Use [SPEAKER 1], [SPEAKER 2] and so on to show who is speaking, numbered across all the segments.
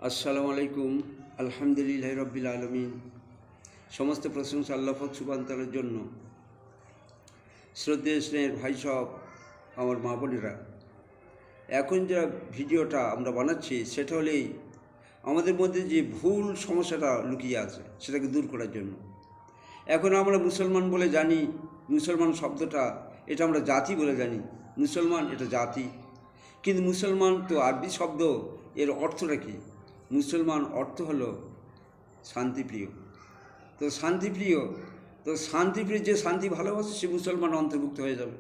[SPEAKER 1] আসসালামু আলাইকুম। আলহামদুলিল্লাহ রব্বিল আলমিন। সমস্ত প্রশংসা আল্লাহ পাক সুবহানাহু ওয়া তাআলার জন্য। শ্রদ্ধেয় স্নেহের ভাই সব, আমার মা বোনেরা, এখন যে ভিডিওটা আমরা বানাচ্ছি সেটা হলেই আমাদের মধ্যে যে ভুল সমস্যাটা লুকিয়ে আছে সেটাকে দূর করার জন্য। এখন আমরা মুসলমান বলে জানি, মুসলমান শব্দটা এটা আমরা জাতি বলে জানি, মুসলমান এটা জাতি। কিন্তু মুসলমান তো আরবি শব্দ, এর অর্থটা কী? মুসলমান অর্থ হলো শান্তিপ্রিয়। তো শান্তিপ্রিয় যে শান্তি ভালোবাসে সে মুসলমান অন্তর্ভুক্ত হয়ে যাবে।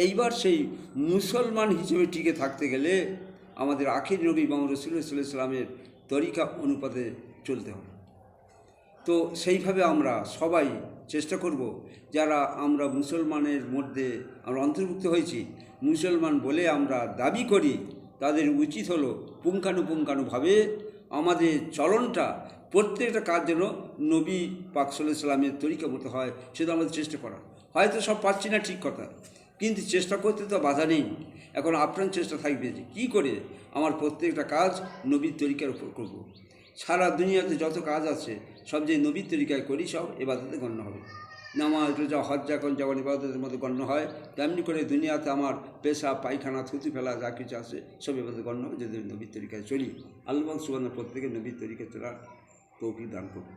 [SPEAKER 1] এইবার সেই মুসলমান হিসেবে টিকে থাকতে গেলে আমাদের আখির নবী মোহাম্মদ রাসূলুল্লাহ সাল্লাল্লাহু আলাইহি ওয়াসাল্লামের তরিকা অনুপাতে চলতে হবে। তো সেইভাবে আমরা সবাই চেষ্টা করব, যারা আমরা মুসলমানের মধ্যে আমরা অন্তর্ভুক্ত হয়েছি, মুসলমান বলে আমরা দাবি করি, তাদের উচিত হলো পুঙ্খানুপুঙ্খানুভাবে আমাদের চলনটা, প্রত্যেকটা কাজ যেন নবী পাক সাল্লাল্লাহু আলাইহি ওয়াসাল্লামের তরিকা মতো হয়, সেটা আমাদের চেষ্টা করা। হয়তো সব পাচ্ছি না, ঠিক কথা, কিন্তু চেষ্টা করতে তো বাধা নেই। এখন আপনার চেষ্টা থাকবে যে কী করে আমার প্রত্যেকটা কাজ নবীর তরিকার উপর করব। সারা দুনিয়াতে যত কাজ আছে সব যে নবীর তরিকায় করি সব ইবাদতে গণ্য হবে। নামাজ, রোজা, হজ যখন যেমন ইবাদতের মধ্যে গণ্য হয়, তেমনি করে দুনিয়াতে আমার পেশা, পায়খানা, থুতু ফেলা যা কিছু আছে সব ইবাদতে গণ্য হবে যদি নবীর তরিকায় চলি। আল্লাহ সুবহানাহু প্রত্যেকের নবীর তরিকায় চলার তৌফিক দান করুন।